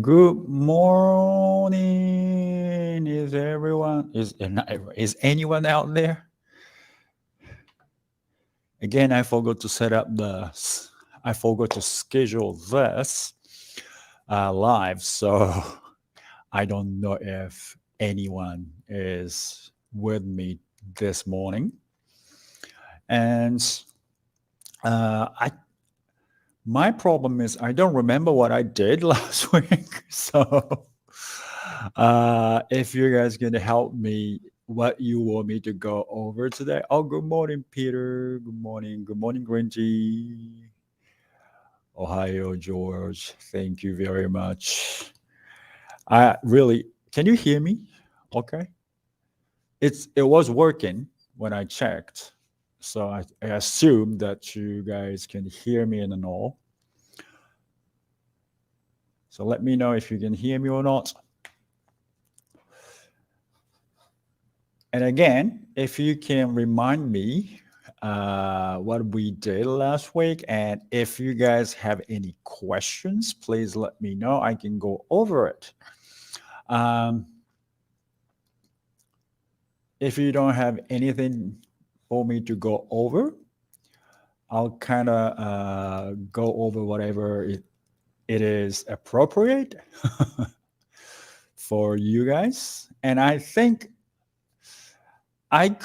Good morning. Is anyone out there? Again, I forgot to schedule this live, so I don't know if anyone is with me this morning. And I my problem is I don't remember what I did last week. So if you guys can help me, what you want me to go over today? Oh, good morning, Peter. Good morning. Good morning, Gringy. Ohio, George. Thank you very much. I really can you hear me? Okay. It was working when I checked. So I assume that you guys can hear me and all. So let me know if you can hear me or not. And again, if you can remind me what we did last week, and if you guys have any questions, please let me know. I can go over it. If you don't have anything for me to go over, I'll kind of go over whatever it is appropriate for you guys. And I think I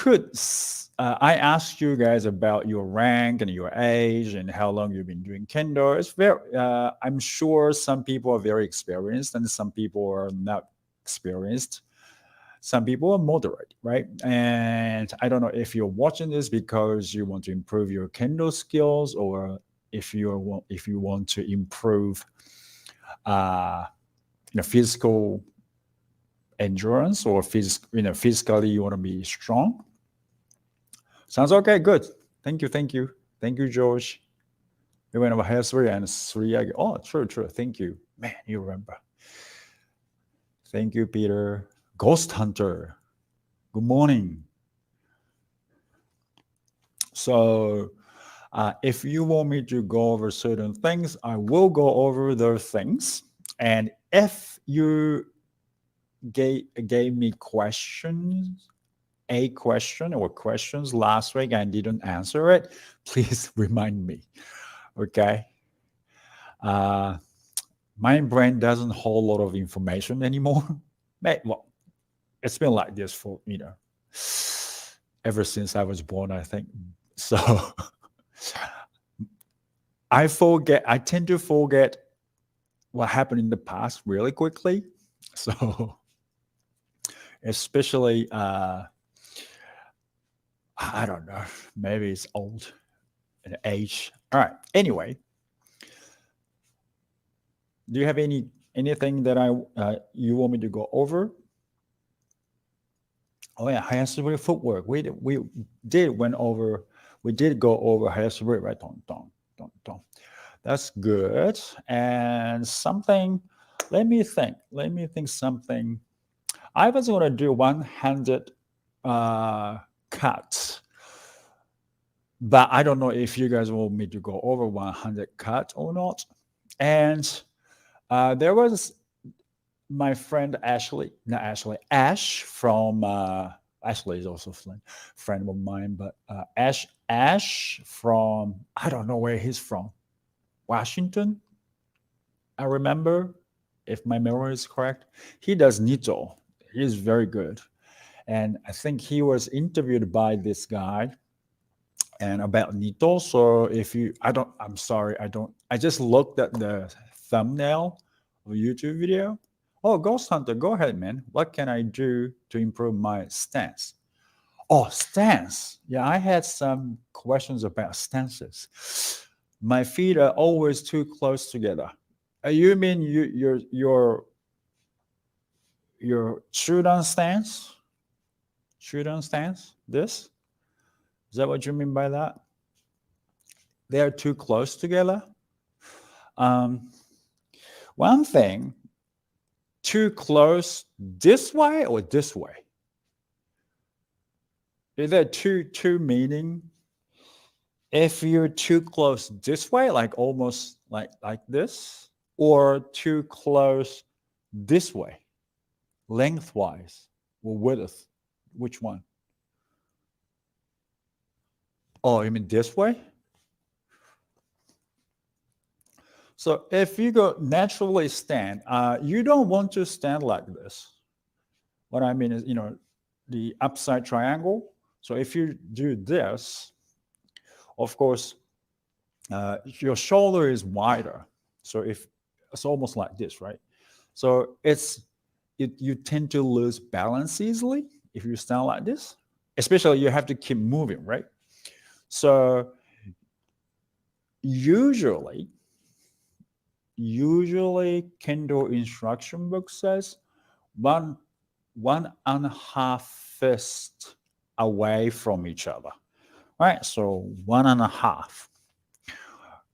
asked you guys about your rank and your age and how long you've been doing Kendo. I'm sure some people are very experienced and some people are not experienced. Some people are moderate, right? And I don't know if you're watching this because you want to improve your Kendo skills, or if you want to improve, physical endurance, or physically you want to be strong. Sounds okay. Good. Thank you, George. We went over here 3 again. Oh, true. Thank you, man. You remember. Thank you, Peter. Ghost Hunter. Good morning. So, if you want me to go over certain things, I will go over those things. And if you gave me a question or questions last week and didn't answer it, please remind me. Okay. My brain doesn't hold a lot of information anymore. Well, it's been like this for ever since I was born, I think. So I tend to forget what happened in the past really quickly. So especially I don't know, maybe it's old and age. All right. Anyway, do you have anything that you want me to go over? Oh yeah, Hayasuri footwork. We did go over Hayasuri, right? Don't. That's good. And something. Let me think something. I was going to do 100 cuts, but I don't know if you guys want me to go over 100 cuts or not. And there was my friend Ash from Ashley is also a friend of mine, but Ash from, I don't know where he's from, Washington, I remember, if my memory is correct. He does Nito. He's very good. And I think he was interviewed by this guy and about Nito. So I just looked at the thumbnail of a YouTube video. Oh, Ghost Hunter, go ahead, man. What can I do to improve my stance? Oh, stance. Yeah, I had some questions about stances. My feet are always too close together. You mean your shoot-on stance? Shoot-on stance? This? Is that what you mean by that? They are too close together? One thing, too close this way or this way? Is there two meaning? If you're too close this way, like almost like this, or too close this way, lengthwise, or width? Which one? Oh, you mean this way? So if you go naturally stand, you don't want to stand like this. What I mean is, the upside triangle. So if you do this, of course, your shoulder is wider. So if it's almost like this, right? So you tend to lose balance easily if you stand like this. Especially you have to keep moving, right? So usually Kendo instruction book says one and a half fist away from each other. Right? So one and a half.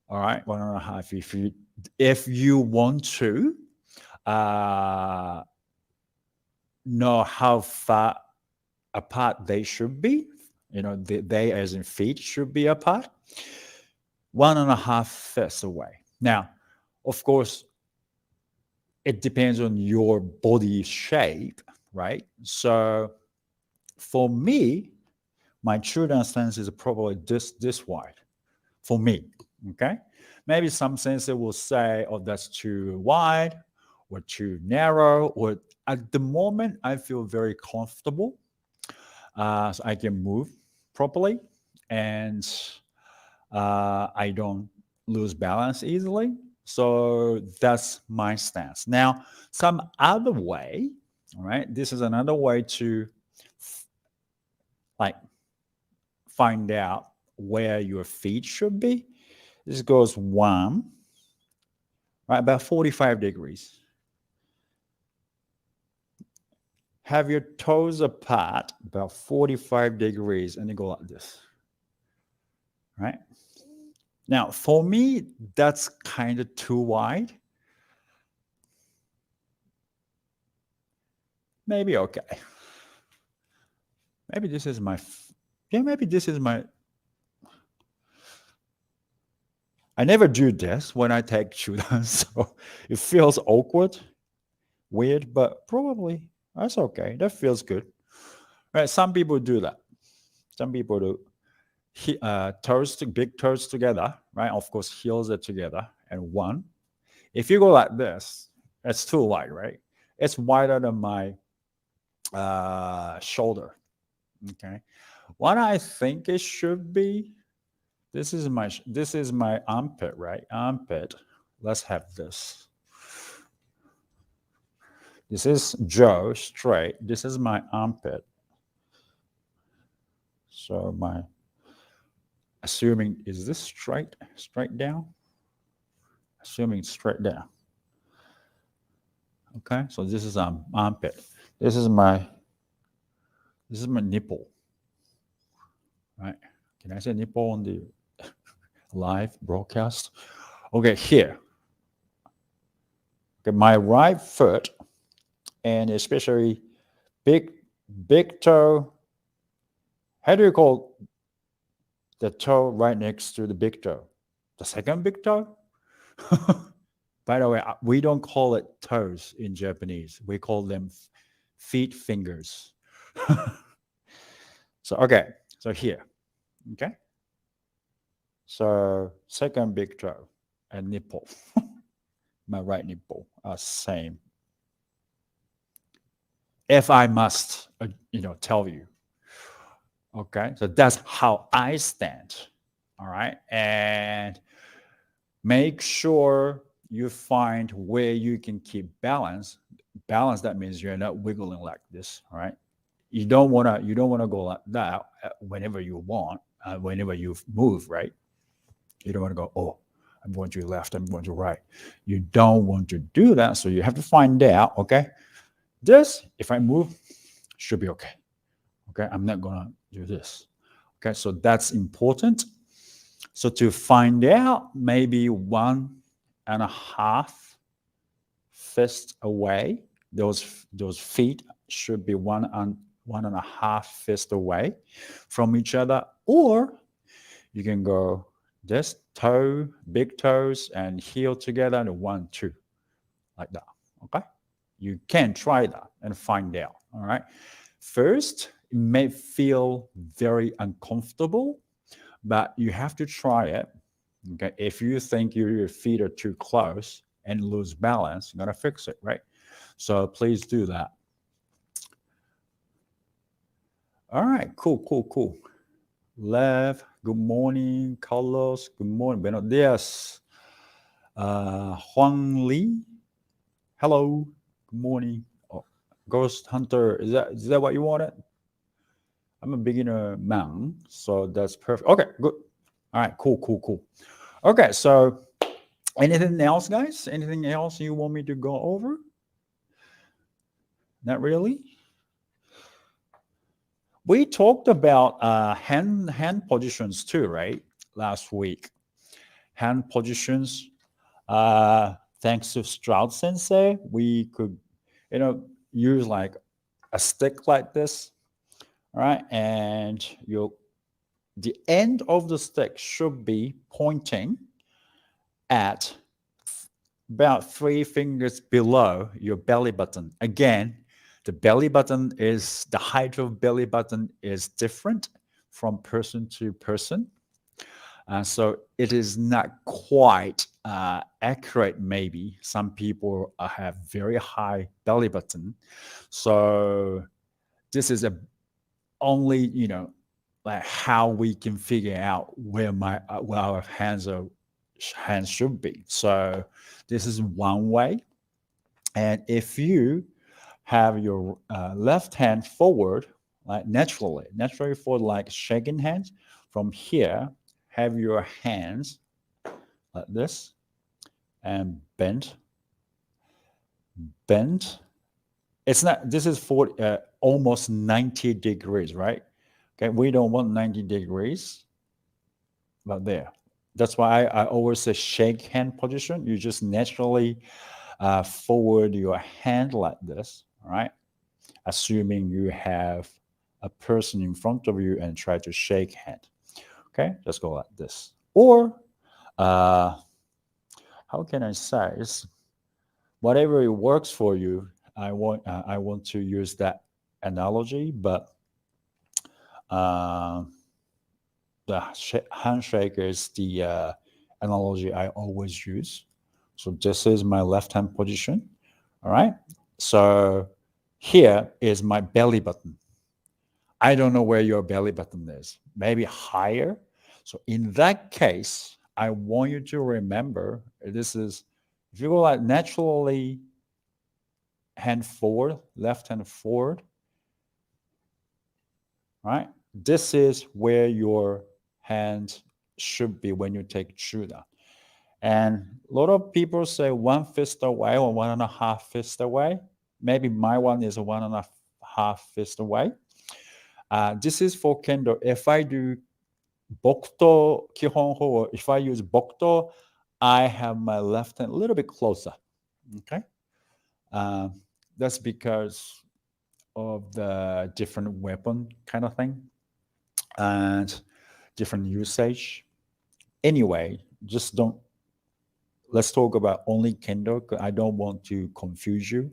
All right, one and a half. If you want to know how far apart they should be, they as in feet should be apart, one and a half fists away. Now, of course, it depends on your body shape, right? So for me, my true dance stance is probably this wide for me. Okay. Maybe some sensei will say, oh, that's too wide or too narrow. Or at the moment, I feel very comfortable. So I can move properly and I don't lose balance easily. So that's my stance. Now, some other way, all right, this is another way to like find out where your feet should be. This goes one, right, about 45 degrees. Have your toes apart about 45 degrees and you go like this, right? Now, for me, that's kind of too wide. Maybe okay. Maybe this is my, maybe this is my, I never do this when I take Chudan, so it feels awkward, weird, but probably that's okay. That feels good. Right? Some people do that. Some people do big toes together, right? Of course, heels are together and one. If you go like this, it's too wide, right? It's wider than my shoulder. Okay. What I think it should be, this is my armpit, right? Armpit. Let's have this. This is Joe straight. This is my armpit. So assuming, is this straight down? Assuming straight down. Okay, so this is armpit. This is my nipple. Right? Can I say nipple on the live broadcast? Okay, here. Okay, my right foot, and especially big toe. How do you call the toe right next to the big toe? The second big toe? By the way, we don't call it toes in Japanese. We call them feet fingers. So, okay. So here, okay. So second big toe and nipple. My right nipple are same. If I must, tell you. Okay. So that's how I stand. All right. And make sure you find where you can keep balance. Balance, that means you're not wiggling like this. All right. You don't want to go like that whenever you want, whenever you move, right? You don't want to go, oh, I'm going to left, I'm going to right. You don't want to do that. So you have to find out, okay, this, if I move, should be okay. Okay, I'm not going to do this. Okay, so that's important. So to find out, maybe 1.5 fist away, those feet should be 1.5 fist away from each other, or you can go this toe, big toes, and heel together, and 1, 2, like that. Okay. You can try that and find out. All right. First, it may feel very uncomfortable, but you have to try it. Okay. If you think your feet are too close and lose balance, you got to fix it, right? So please do that. All right. Cool. Lev, good morning. Carlos, good morning. Buenos dias. Huang Li, hello. Good morning. Oh, Ghost Hunter, is that what you wanted? I'm a beginner man, so that's perfect. Okay, good. All right, cool. Okay, so anything else, guys? Anything else you want me to go over? Not really. We talked about hand positions too, right? Last week, hand positions. Thanks to Stroud Sensei, we could, use like a stick like this, right? And the end of the stick should be pointing at about 3 fingers below your belly button. Again, the belly button the height of belly button is different from person to person. So it is not quite accurate, maybe. Some people have very high belly button. So this is only, like how we can figure out where our hands should be. So this is one way. And if you have your left hand forward, like naturally forward, like shaking hands, from here, have your hands like this and bend. It's not, this is for almost 90 degrees, right? Okay, we don't want 90 degrees, but there. That's why I always say shake hand position. You just naturally forward your hand like this, all right? Assuming you have a person in front of you and try to shake hand. Okay, just go like this. Or how can I say? It's whatever it works for you. I want to use that analogy, but the handshake is the analogy I always use. So this is my left hand position. All right. So here is my belly button. I don't know where your belly button is. Maybe higher. So in that case, I want you to remember this is, if you go like naturally hand forward, left hand forward, right? This is where your hand should be when you take Chuda. And a lot of people say 1 fist away or 1.5 fist away. Maybe my one is 1.5 fist away. This is for Kendo. If I do Bokto Kihon Ho, or if I use Bokto, I have my left hand a little bit closer. Okay. That's because of the different weapon kind of thing and different usage. Anyway, let's talk about only Kendo. I don't want to confuse you.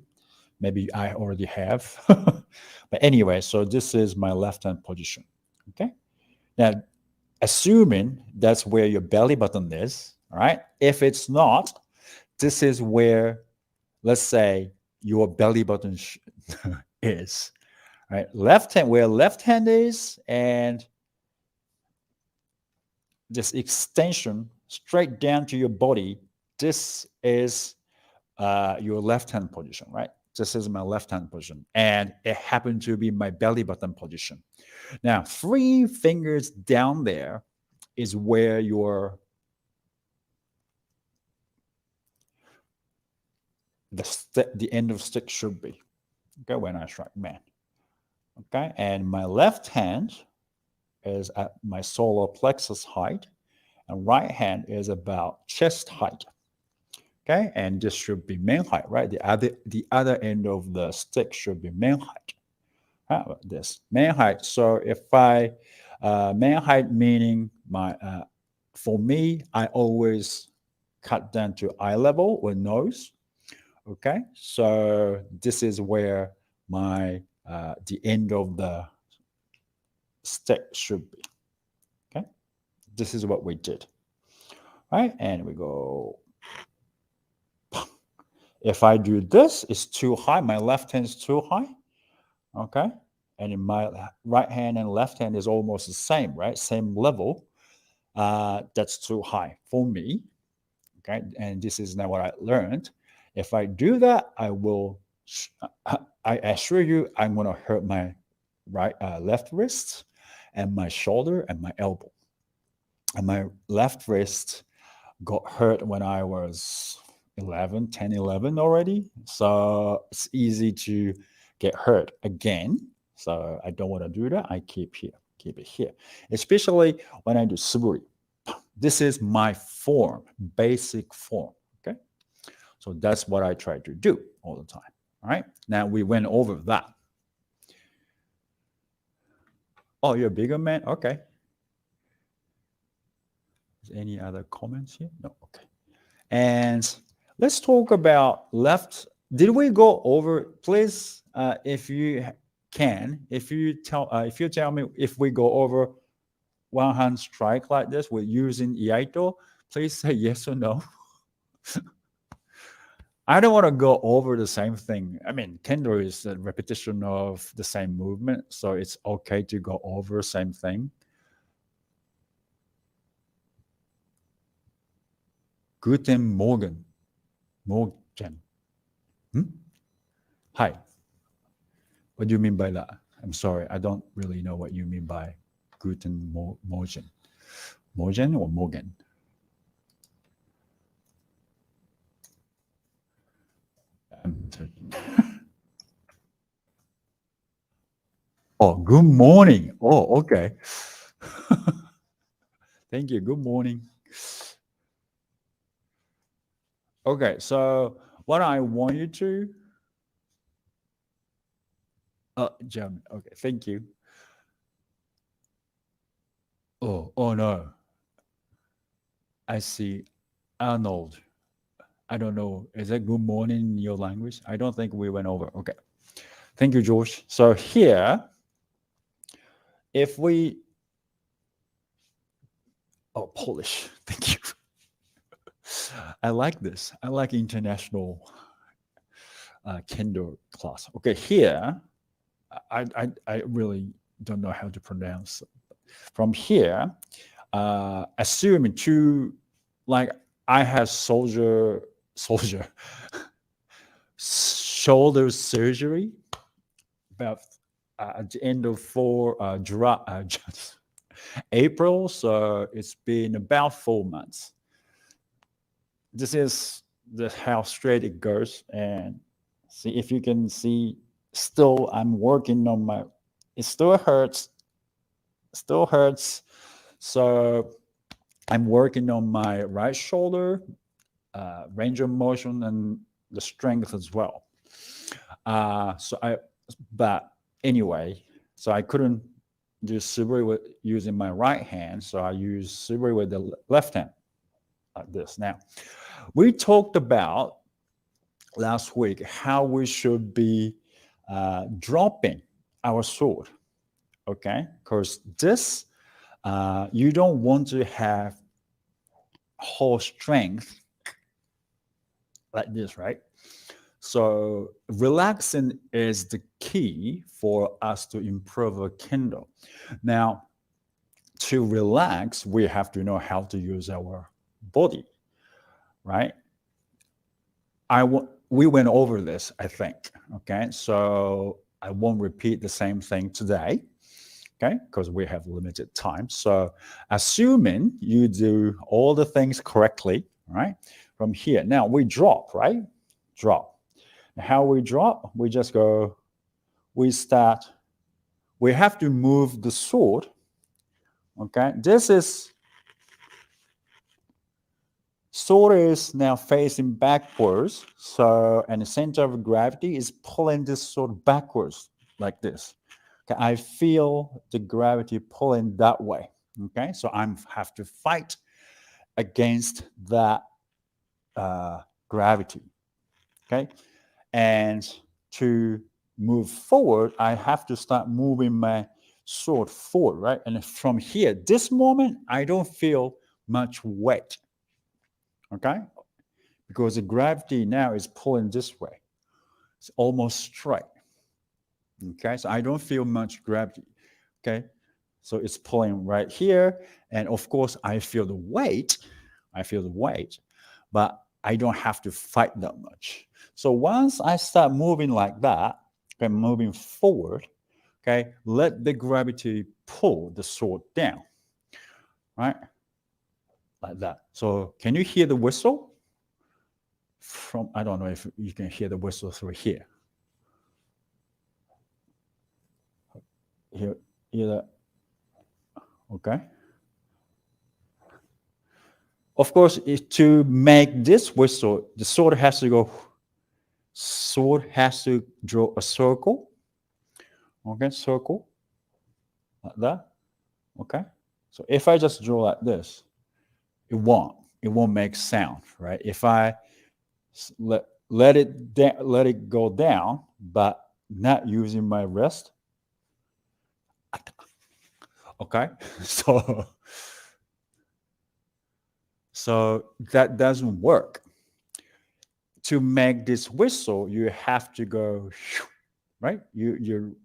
Maybe I already have. But anyway, so this is my left hand position. Okay. Now, assuming that's where your belly button is, all right? If it's not, this is where, let's say, your belly button is, right? Left hand, where left hand is, and this extension straight down to your body, this is your left hand position, right? This is my left hand position, and it happened to be my belly button position. Now, 3 fingers down there is where the end of stick should be. Okay, when I strike man. Okay, and my left hand is at my solar plexus height, and right hand is about chest height. Okay, and this should be main height, right? The other end of the stick should be main height. How about this main height? So if main height meaning for me, I always cut down to eye level or nose. Okay, so this is where my the end of the stick should be. Okay, this is what we did, right? And we go. If I do this, it's too high. My left hand is too high. Okay, and in my right hand and left hand is almost the same, right? Same level. That's too high for me. Okay, and this is now what I learned. If I do that, I will. I assure you, I'm gonna hurt my left wrist, and my shoulder and my elbow. And my left wrist got hurt when I was 11 already. So it's easy to get hurt again. So I don't want to do that. I keep it here, especially when I do Suburi. This is my form, basic form. Okay. So that's what I try to do all the time. All right. Now we went over that. Oh, you're a bigger man? Okay. Is any other comments here? No. Okay. And let's talk about left. Did we go over? Please, if you can, if you tell me if we go over one hand strike like this with using Iaito, please say yes or no. I don't want to go over the same thing. I mean, Kendo is a repetition of the same movement, so it's okay to go over the same thing. Guten Morgen. Morgen. Hi. What do you mean by that? I'm sorry, I don't really know what you mean by Guten Morgen. Morgen or Morgen? Oh, good morning. Oh, okay. Thank you. Good morning. Okay, so what I want you to German. Okay, thank you. Oh no. I see Arnold. I don't know. Is that good morning in your language? I don't think we went over. Okay. Thank you, George. So here, if we Polish. Thank you. I like this. I like international Kendo class. Okay, here, I really don't know how to pronounce. From here, assuming to, like, I have shoulder shoulder surgery about at the end of April, so it's been about 4 months. This is how straight it goes, and see if you can see. Still, I'm working on my. It still hurts. Still hurts. So I'm working on my right shoulder, range of motion, and the strength as well. But anyway, so I couldn't do Suburi with using my right hand, so I use Suburi with the left hand, like this. Now, we talked about last week how we should be dropping our sword, okay? Because this, you don't want to have whole strength like this, right? So relaxing is the key for us to improve our Kendo. Now, to relax, we have to know how to use our body, right? We went over this, I think. Okay, so I won't repeat the same thing today. Okay, because we have limited time. So, assuming you do all the things correctly, right? From here, now we drop, right? Drop. How we drop? We just go. We start. We have to move the sword. Okay, this is. Sword is now facing backwards, so and the center of gravity is pulling this sword backwards like this. Okay, I feel the gravity pulling that way. Okay, so I have to fight against that gravity. Okay. And to move forward, I have to start moving my sword forward, right? And from here, this moment, I don't feel much weight. Okay. Because the gravity now is pulling this way. It's almost straight. Okay. So I don't feel much gravity. Okay. So it's pulling right here. And of course, I feel the weight. I feel the weight, but I don't have to fight that much. So once I start moving like that, okay, moving forward, okay, let the gravity pull the sword down, right? Like that. So can you hear the whistle? From, I don't know if you can hear the whistle through here. Hear that? Okay. Of course, to make this whistle, the sword has to draw a circle. Okay, circle like that. Okay. So if I just draw like this, it won't make sound, right? If I let it go down, but not using my wrist. Okay. So that doesn't work. To make this whistle, you have to go right. Your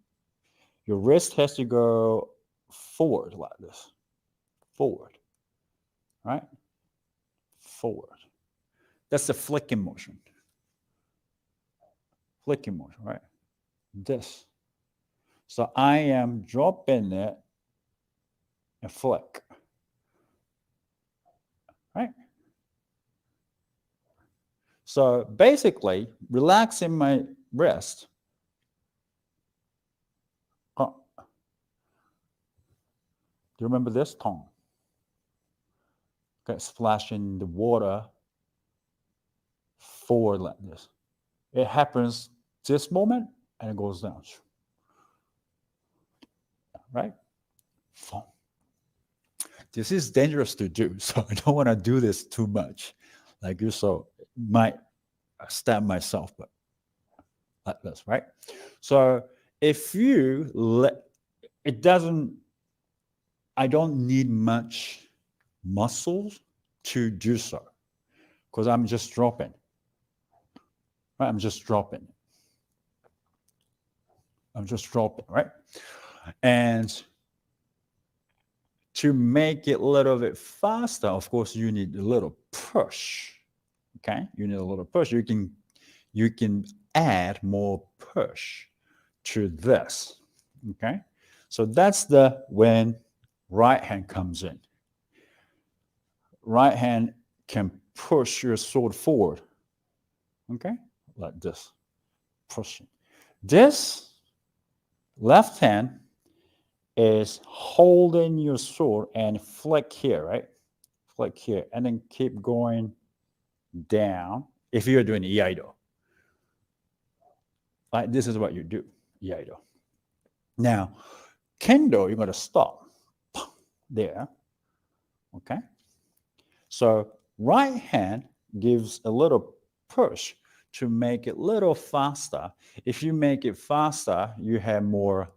wrist has to go forward like this. Forward. Right? Forward. That's the flicking motion. Flicking motion, right? This. So I am dropping it and flick. Right? So basically, relaxing my wrist. Do you remember this tone? Okay, splashing the water forward like this. It happens this moment and it goes down. Right? This is dangerous to do, so I don't want to do this too much. Like you, so might stab myself, but like this, right? So if you let it doesn't, I don't need much muscles to do so because I'm just dropping. Right? I'm just dropping. I'm just dropping, right? And to make it a little bit faster, of course, you need a little push. Okay, you need a little push. You can add more push to this. Okay, so that's the when right hand comes in. Right hand can push your sword forward. Okay, like this, pushing. This left hand is holding your sword and flick here, right? Flick here, and then keep going down. If you're doing iaido, like this is what you do, iaido. Now, kendo, you're going to stop there. Okay. So right hand gives a little push to make it a little faster. If you make it faster, you have more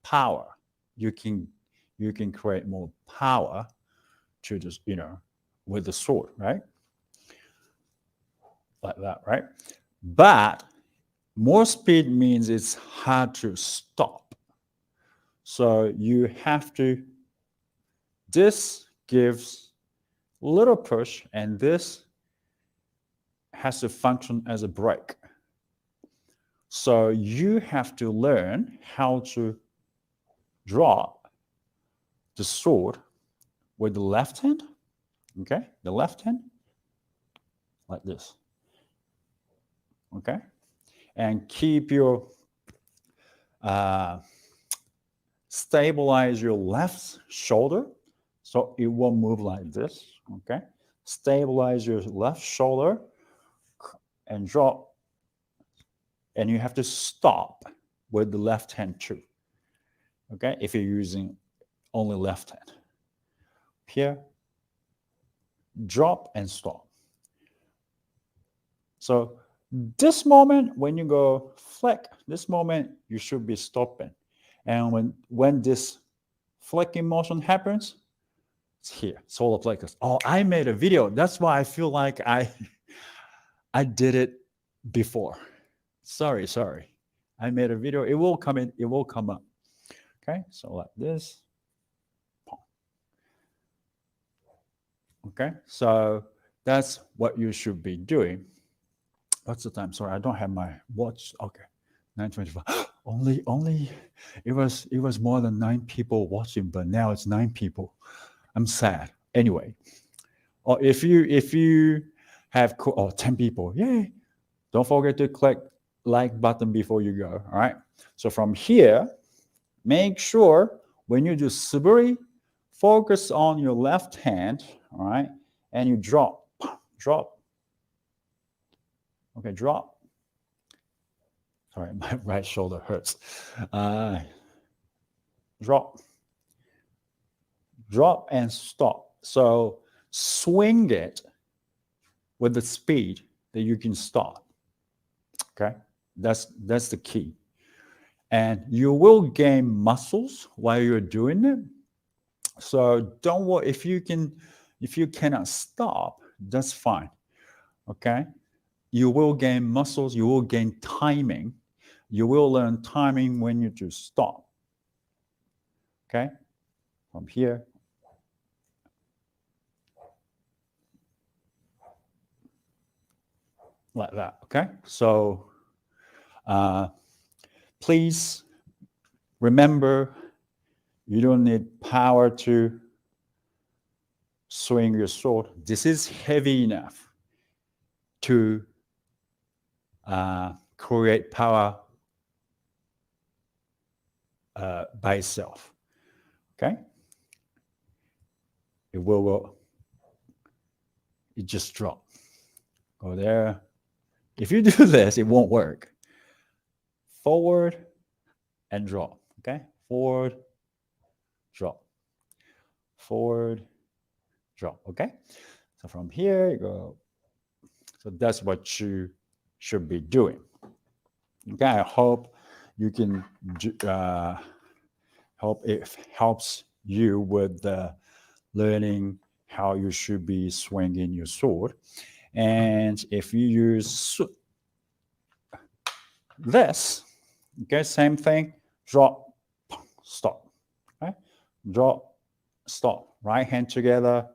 power. You can create more power to just, with the sword, right? Like that, right? But more speed means it's hard to stop. So you have to, this gives a little push, and this has to function as a brake. So you have to learn how to draw the sword with the left hand, okay? The left hand, like this, okay? And keep your, stabilize your left shoulder so it won't move like this, okay? Stabilize your left shoulder and drop, and you have to stop with the left hand too, okay? If you're using only left hand. Here, drop and stop. So This moment, when you go flick, this moment you should be stopping. And when this flicking motion happens, it's here, solar plexus. Oh, I made a video. That's why I feel like I did it before. Sorry. I made a video. It will come in. It will come up. Okay, so like this. Okay, so that's what you should be doing. What's the time? Sorry, I don't have my watch. Okay, 9:25. only it was more than 9 people watching, but now it's 9 people. I'm sad. Anyway, or if you have 10 people, yay! Don't forget to click like button before you go. All right. So from here, make sure when you do Suburi, focus on your left hand. All right, and you drop. Okay, drop. Sorry, my right shoulder hurts. Drop and stop. So swing it with the speed that you can start. Okay, that's the key. And you will gain muscles while you're doing it. So don't worry if you cannot stop, that's fine. Okay, you will gain muscles, you will gain timing, you will learn timing when you do stop. Okay, from here. Like that, okay? So please remember, you don't need power to swing your sword. This is heavy enough to create power by itself. Okay? It just drop. Go there. If you do this, it won't work. Forward and drop. Okay? Forward, drop. Forward, drop. Okay? So from here, you go. So that's what you should be doing. Okay? I hope you can hope it helps you with learning how you should be swinging your sword. And if you use this, okay, same thing, drop, stop, okay? Drop, stop, right hand together,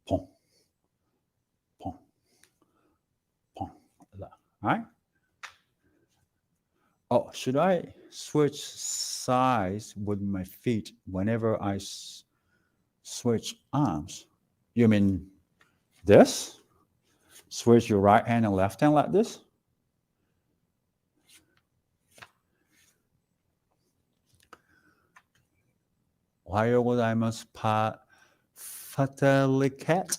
pong, pong, pong, all right? Oh, should I switch sides with my feet whenever I switch arms? You mean this? Switch your right hand and left hand like this? Ohayou gozaimasu. Fatalicat.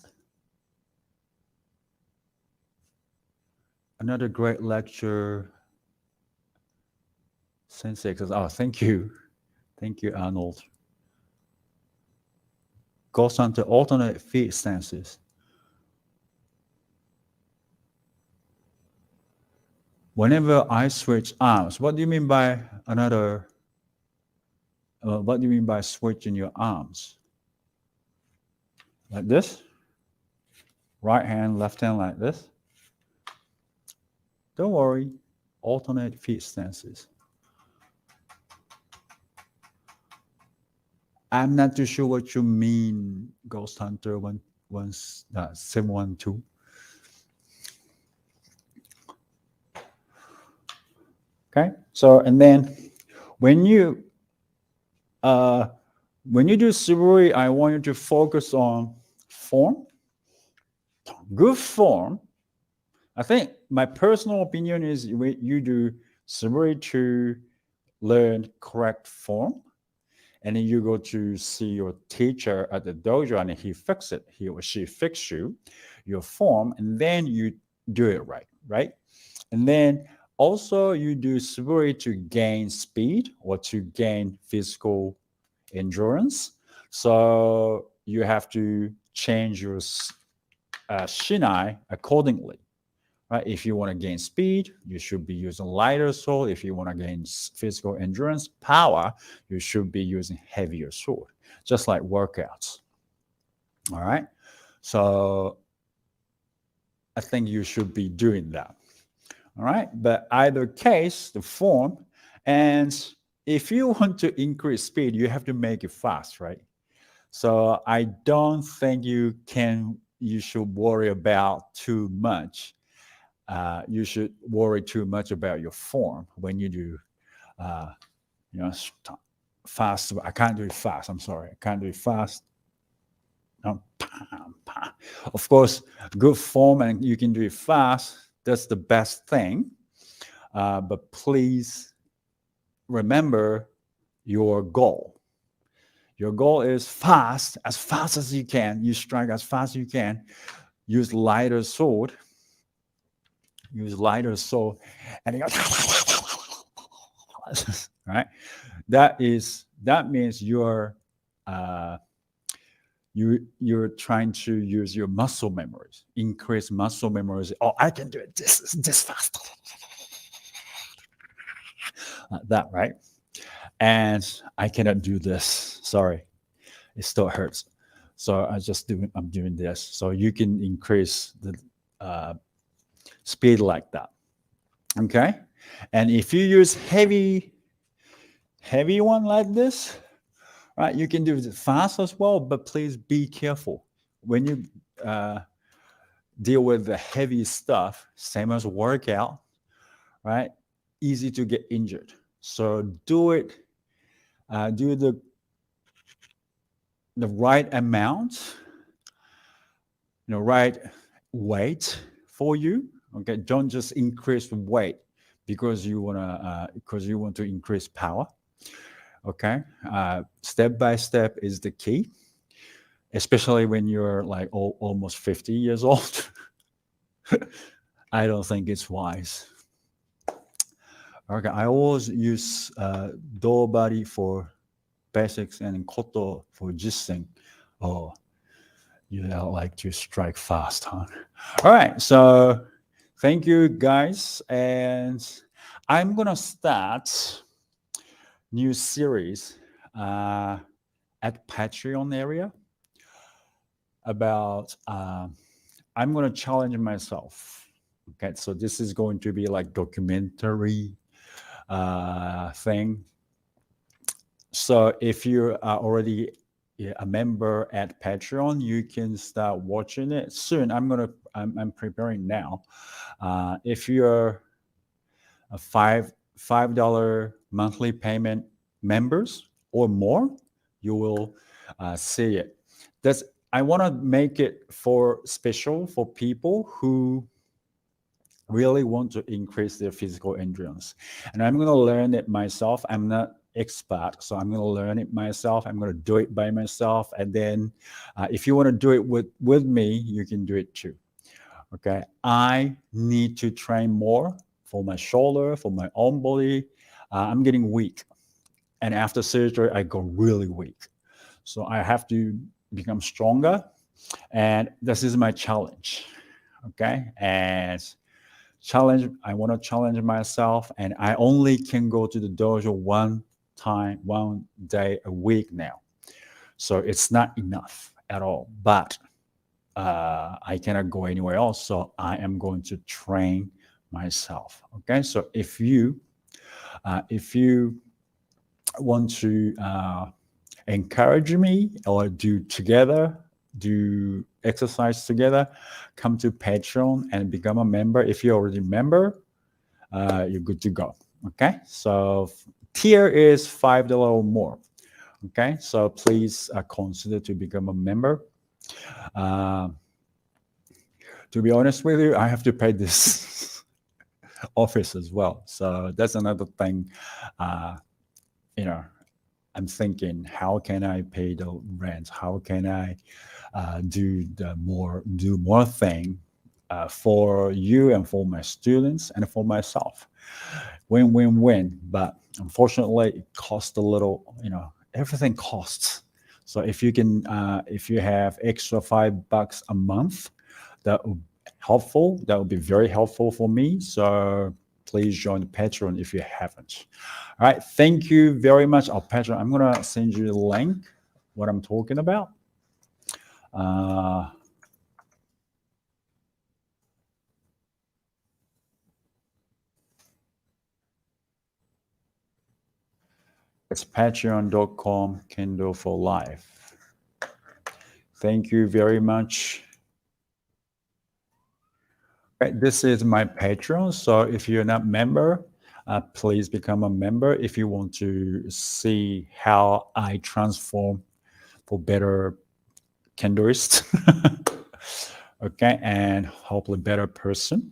Another great lecture. Sensei says, oh, thank you. Thank you, Arnold. Goes on to alternate feet stances. Whenever I switch arms, what do you mean by another? What do you mean by switching your arms? Like this? Right hand, left hand like this? Don't worry, alternate feet stances. I'm not too sure what you mean, Ghost Hunter 712. Okay, so and then when you do Suburi, I want you to focus on form. Good form. I think my personal opinion is you do Suburi to learn correct form. And then you go to see your teacher at the dojo and he or she fix your form, and then you do it right? And then also you do Suburi to gain speed or to gain physical endurance. So you have to change your shinai accordingly, right? If you want to gain speed, you should be using lighter sword. If you want to gain physical endurance, power, you should be using heavier sword, just like workouts. All right. So I think you should be doing that. All right. But either case, the form, and if you want to increase speed, you have to make it fast, right? So I don't think you should worry about too much. You should worry too much about your form when you do, uh, you know, fast. I can't do it fast. I'm sorry. I can't do it fast. No. Of course, good form and you can do it fast. That's the best thing. But please remember your goal. Your goal is fast as you can. You strike as fast as you can. Use lighter sword. Use lighter sword, and you go, right? That means you're trying to use your muscle memories, increase muscle memories. Oh, I can do it this fast, like that, right? And I cannot do this. Sorry, it still hurts. So I'm doing this. So you can increase the speed like that. Okay. And if you use heavy one like this, right, you can do it fast as well, but please be careful. When you deal with the heavy stuff, same as workout, right, easy to get injured. So do the right amount, right weight for you. Okay, don't just increase the weight because you want to increase power. Okay, step by step is the key, especially when you're like almost 50 years old. I don't think it's wise. Okay, I always use Do Bari for basics and Koto for Jisen. Oh, you like to strike fast, huh? All right, so thank you guys, and I'm gonna start new series at Patreon area about I'm gonna challenge myself. Okay, so this is going to be like documentary thing. So if you are already a member at Patreon, you can start watching it soon. I'm preparing now. If you're a $5 monthly payment members or more, you will see it. I want to make it for special for people who really want to increase their physical endurance. And I'm going to learn it myself. I'm not expert, so I'm going to learn it myself. I'm going to do it by myself. And then if you want to do it with me, you can do it too. Okay. I need to train more for my shoulder, for my own body. I'm getting weak. And after surgery, I go really weak. So I have to become stronger. And this is my challenge. Okay. And I want to challenge myself, and I only can go to the dojo one day a week now. So it's not enough at all, but I cannot go anywhere else. So I am going to train myself. Okay. So if you want to encourage me or do exercise together, come to Patreon and become a member. If you're already a member, you're good to go. Okay, so tier is $5 or more. Okay, so please consider to become a member. To be honest with you, I have to pay this office as well. So that's another thing. I'm thinking, how can I pay the rent? How can I do more thing for you and for my students and for myself? Win. But unfortunately, it costs a little. Everything costs. So if you have extra $5 a month, that would helpful. That would be very helpful for me. So please join the Patreon if you haven't. All right. Thank you very much. Our Patreon. I'm gonna send you the link. What I'm talking about. It's patreon.com Kendo For Life. Thank you very much. Right, this is my Patreon. So if you're not a member, please become a member if you want to see how I transform for better Kendoist. Okay, and hopefully better person.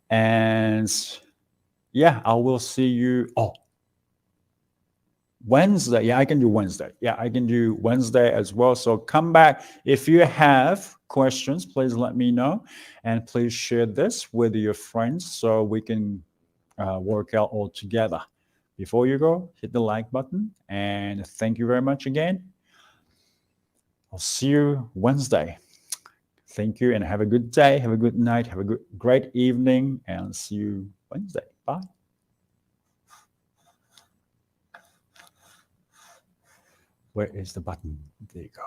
And yeah, I will see you. Oh, Wednesday. Yeah, I can do Wednesday. Yeah, I can do Wednesday as well. So come back. If you have questions, please let me know. And please share this with your friends so we can work out all together. Before you go, hit the like button. And thank you very much again. I'll see you Wednesday. Thank you and have a good day. Have a good night. Have a great evening. And see you Wednesday. Bye. Where is the button? There you go.